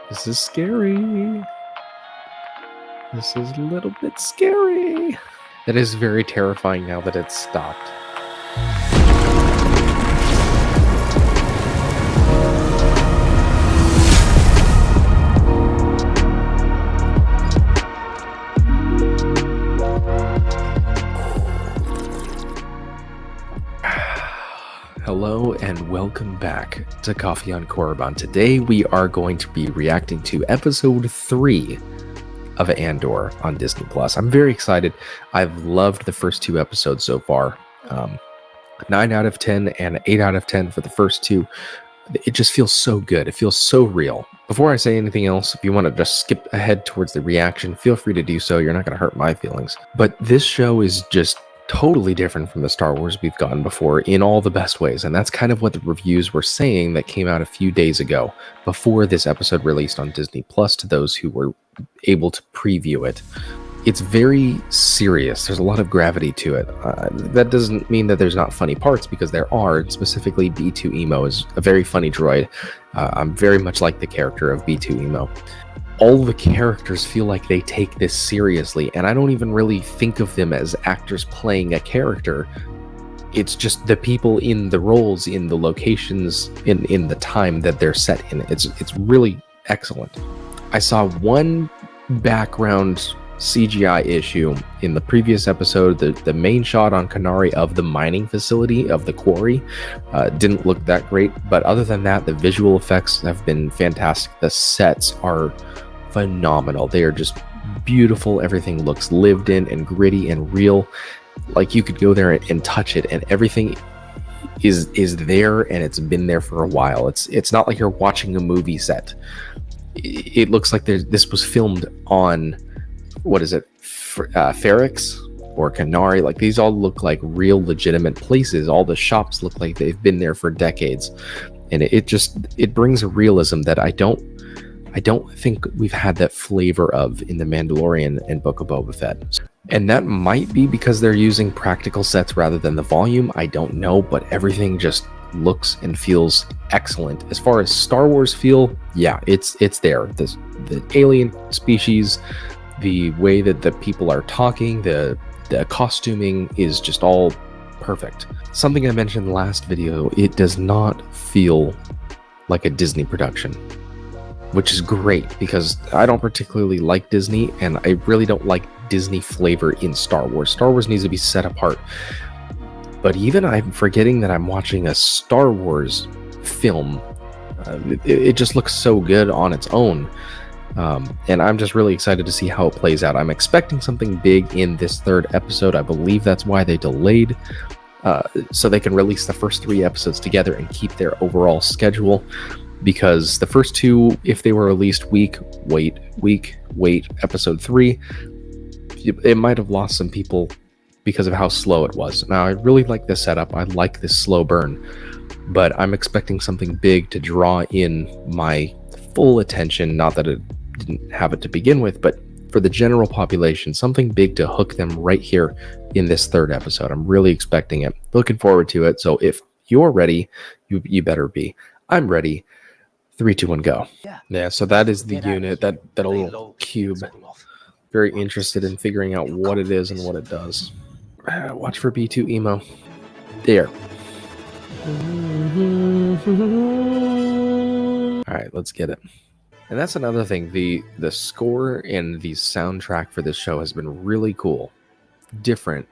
This is scary. This is a little bit scary. That is very terrifying now that it's stopped. Hello and welcome back to Coffee on Korriban. Today we are going to be reacting to episode 3 of ANDOR on Disney+. I'm very excited. I've loved the first 2 episodes so far. 9 out of 10 and 8 out of 10 for the first 2. It just feels so good. It feels so real. Before I say anything else, if you want to just skip ahead towards the reaction, feel free to do so. You're not going to hurt my feelings. But this show is just totally different from the Star Wars we've gotten before in all the best ways, and that's kind of what the reviews were saying that came out a few days ago before this episode released on Disney Plus to those who were able to preview it. It's very serious. There's a lot of gravity to it. That doesn't mean that there's not funny parts, because there are. Specifically, B2 Emo is a very funny droid. I'm very much like the character of B2 Emo. All the characters feel like they take this seriously, and I don't even really think of them as actors playing a character. It's just the people in the roles, in the locations, in the time that they're set in. It's really excellent. I saw one background CGI issue in the previous episode. The main shot on Kenari of the mining facility, of the quarry, didn't look that great, but other than that, the visual effects have been fantastic. The sets are phenomenal. They are just beautiful. Everything looks lived in and gritty and real, like you could go there and touch it, and everything is there, and it's been there for a while. It's not like you're watching a movie set. It looks like this was filmed on, what is it, Ferrix or Kenari. Like, these all look like real legitimate places. All the shops look like they've been there for decades, and it brings a realism that I don't think we've had that flavor of in The Mandalorian and Book of Boba Fett. And that might be because they're using practical sets rather than the volume. I don't know, but everything just looks and feels excellent. As far as Star Wars feel, yeah, it's there. The alien species, the way that the people are talking, the costuming is just all perfect. Something I mentioned in the last video, it does not feel like a Disney production, which is great, because I don't particularly like Disney, and I really don't like Disney flavor in Star Wars. Star Wars needs to be set apart. But even I'm forgetting that I'm watching a Star Wars film. It just looks so good on its own. And I'm just really excited to see how it plays out. I'm expecting something big in this 3rd episode. I believe that's why they delayed, so they can release the first 3 episodes together and keep their overall schedule. Because the first 2, if they were released week, episode 3, it might have lost some people because of how slow it was. Now, I really like this setup. I like this slow burn, but I'm expecting something big to draw in my full attention. Not that it didn't have it to begin with, but for the general population, something big to hook them right here in this 3rd episode. I'm really expecting it. Looking forward to it. So if you're ready, you better be. I'm ready. 3, 2, 1, go. Yeah, so that is the unit, that little cube. Very interested in figuring out what it is and what it does. Watch for B2 Emo. There. Alright, let's get it. And that's another thing. The score and the soundtrack for this show has been really cool. Different.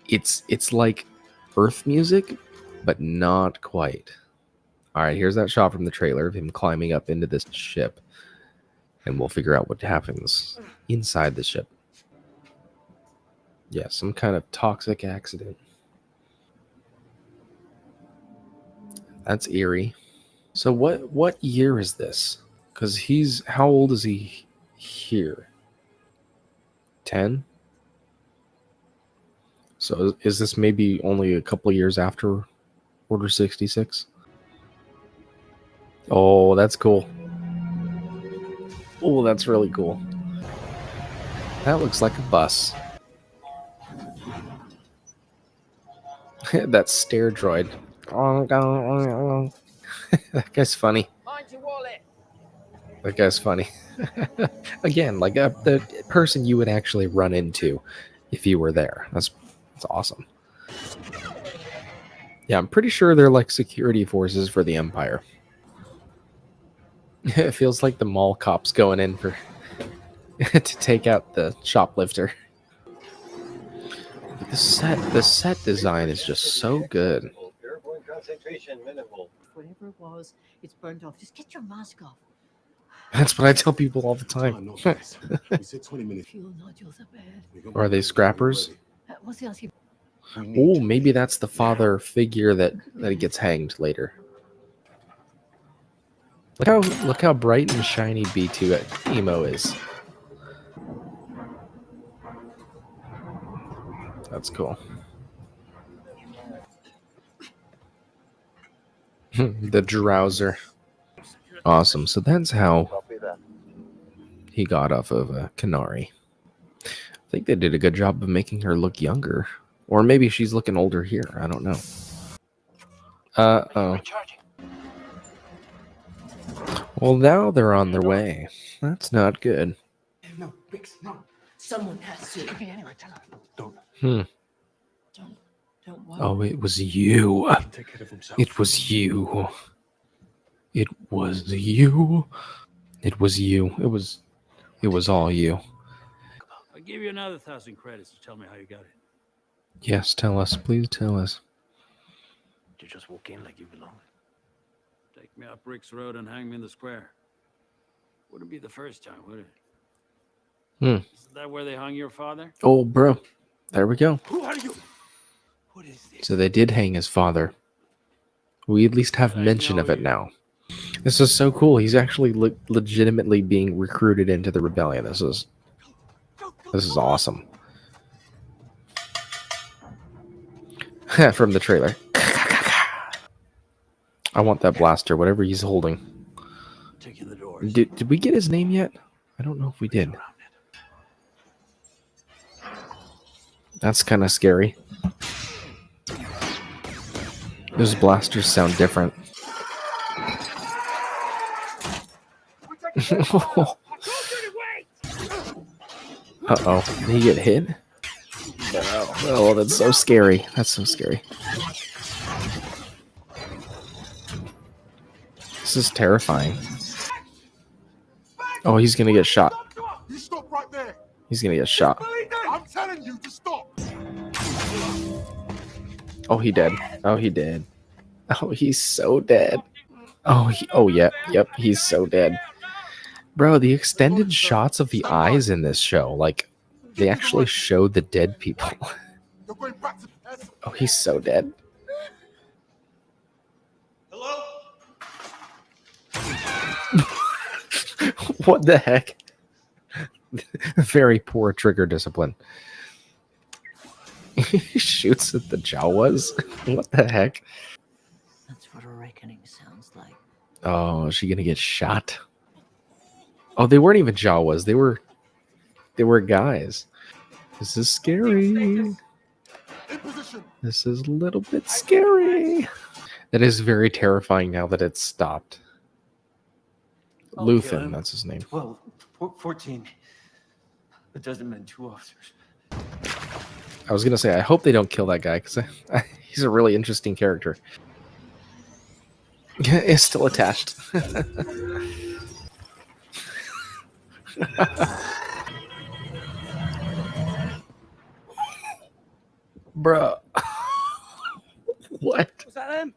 It's like Earth music, but not quite. Alright, here's that shot from the trailer of him climbing up into this ship. And we'll figure out what happens inside the ship. Yeah, some kind of toxic accident. That's eerie. So what year is this? Because how old is he here? 10? So is this maybe only a couple of years after Order 66? Oh, that's cool. Oh, that's really cool. That looks like a bus. That stare droid. That guy's funny. Mind your wallet. That guy's funny. Again, like the person you would actually run into if you were there. That's awesome. Yeah, I'm pretty sure they're like security forces for the Empire. It feels like the mall cops going in for to take out the shoplifter. The set design is just so good. Whatever it was, it's burnt off. Just get your mask off. That's what I tell people all the time. We said 20 minutes. Fuel nodules are bad. Or are they scrappers? What's the answer? Oh, maybe that's the father figure that gets hanged later. Look how bright and shiny B2 emo is. That's cool. The Drowser. Awesome. So that's how he got off of Canary. I think they did a good job of making her look younger. Or maybe she's looking older here. I don't know. Uh-oh. Well, now they're on their way. That's not good. No, Rix, no. Someone has to. Okay, anyway, tell her. Don't. Don't what? Oh, it was you. He can take care of himself. It was you. It was you. It was you. It was all you. I'll give you another 1,000 credits to tell me how you got it. Yes, tell us. Please tell us. You just walk in like you belong. Take me up Rick's Road and hang me in the square. Wouldn't be the first time, would it? Is that where they hung your father? Oh, bro. There we go. Who are you? What is this? So they did hang his father. We at least have mention of it now. This is so cool. He's actually legitimately being recruited into the rebellion. This is awesome. From the trailer. I want that blaster, whatever he's holding. Taking the doors. Did we get his name yet? I don't know if we did. That's kind of scary. Those blasters sound different. Uh-oh. Did he get hit? Oh, that's so scary. That's so scary. This is terrifying. Oh, he's gonna get shot. You stop right there. He's gonna get shot. I'm telling you to stop. Oh, he dead. Oh, he dead. Oh, he's so dead. Oh, yeah. Yep, he's so dead. Bro, the extended shots of the eyes in this show, like, they actually show the dead people. Oh, he's so dead. Hello? What the heck? Very poor trigger discipline. He shoots at the Jawas? What the heck? That's what a reckoning sounds like. Oh, is she gonna get shot? Oh, they weren't even Jawas. They were guys. This is scary. This is a little bit scary. That is very terrifying now that it's stopped. Luthen, that's his name. 12, 14. A dozen men, 2 officers. I was gonna say, I hope they don't kill that guy because he's a really interesting character. It's still attached. Bruh. What? Was that him?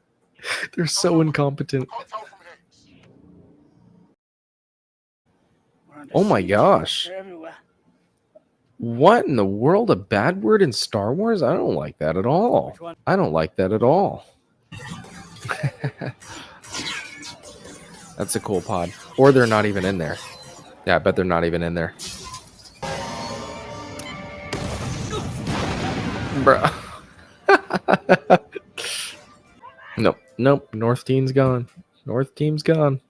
They're so incompetent. Oh my gosh. What in the world? A bad word in Star Wars? I don't like that at all. I don't like that at all. That's a cool pod. Or they're not even in there. Yeah, I bet they're not even in there. Bruh. Nope. North team's gone. North team's gone.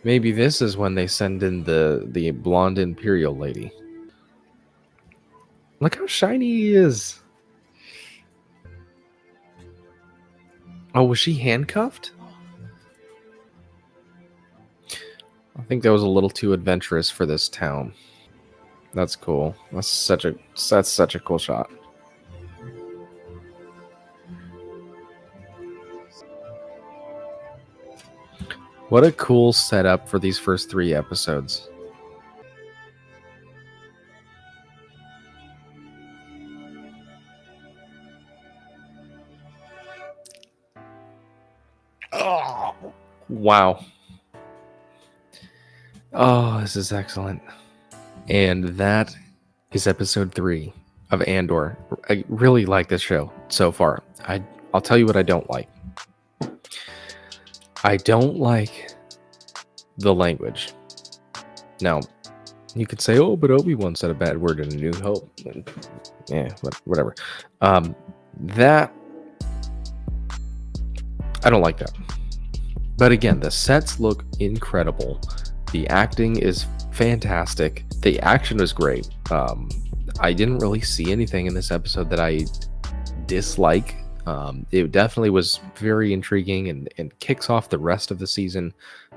Maybe this is when they send in the blonde Imperial lady. Look how shiny he is. Oh, was she handcuffed? I think that was a little too adventurous for this town. That's cool. That's such a cool shot. What a cool setup for these first 3 episodes. Oh, wow. Oh, this is excellent. And that is episode 3 of Andor. I really like this show so far. I'll tell you what I don't like. I don't like the language. Now, you could say, oh, but Obi-Wan said a bad word in A New Hope. Yeah, whatever. That, I don't like that. But again, the sets look incredible. The acting is fantastic. The action was great. I didn't really see anything in this episode that I dislike. It definitely was very intriguing and kicks off the rest of the season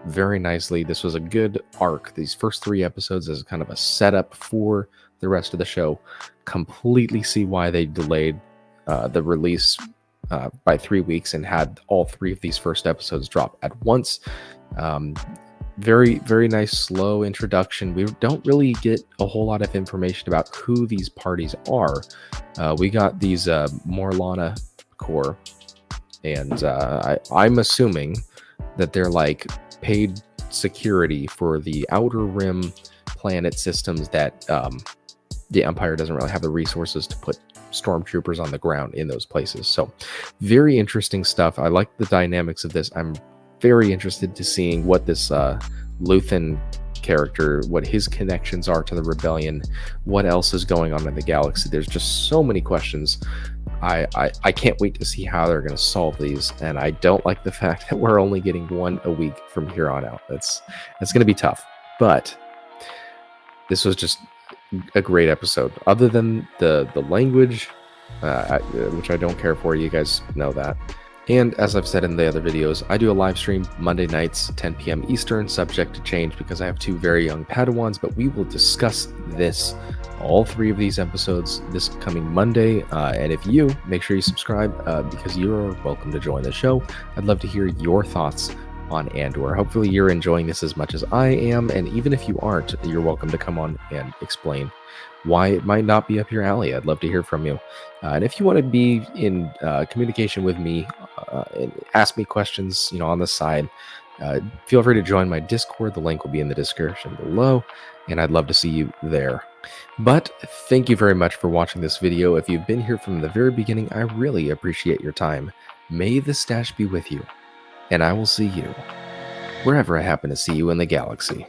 very nicely. This was a good arc. These first 3 episodes is kind of a setup for the rest of the show. Completely see why they delayed the release by 3 weeks and had all 3 of these first episodes drop at once. Very, very nice, slow introduction. We don't really get a whole lot of information about who these parties are. We got these Morlana Corps, and I'm assuming that they're like paid security for the Outer Rim planet systems that the Empire doesn't really have the resources to put stormtroopers on the ground in those places. So very interesting stuff. I like the dynamics of this. I'm very interested to seeing what this Luthen character, what his connections are to the rebellion, what else is going on in the galaxy. There's just so many questions. I can't wait to see how they're going to solve these, and I don't like the fact that we're only getting 1 a week from here on out. That's going to be tough, but this was just a great episode. Other than the language, which I don't care for, you guys know that. And as I've said in the other videos, I do a live stream Monday nights, 10 p.m. Eastern, subject to change because I have 2 very young padawans, but we will discuss this, all 3 of these episodes, this coming Monday. And if you, make sure you subscribe because you're welcome to join the show. I'd love to hear your thoughts on Andor. Hopefully you're enjoying this as much as I am, and even if you aren't, you're welcome to come on and explain why it might not be up your alley. I'd love to hear from you. And if you want to be in communication with me and ask me questions, on the side, feel free to join my Discord. The link will be in the description below, and I'd love to see you there. But thank you very much for watching this video. If you've been here from the very beginning, I really appreciate your time. May the stash be with you, and I will see you wherever I happen to see you in the galaxy.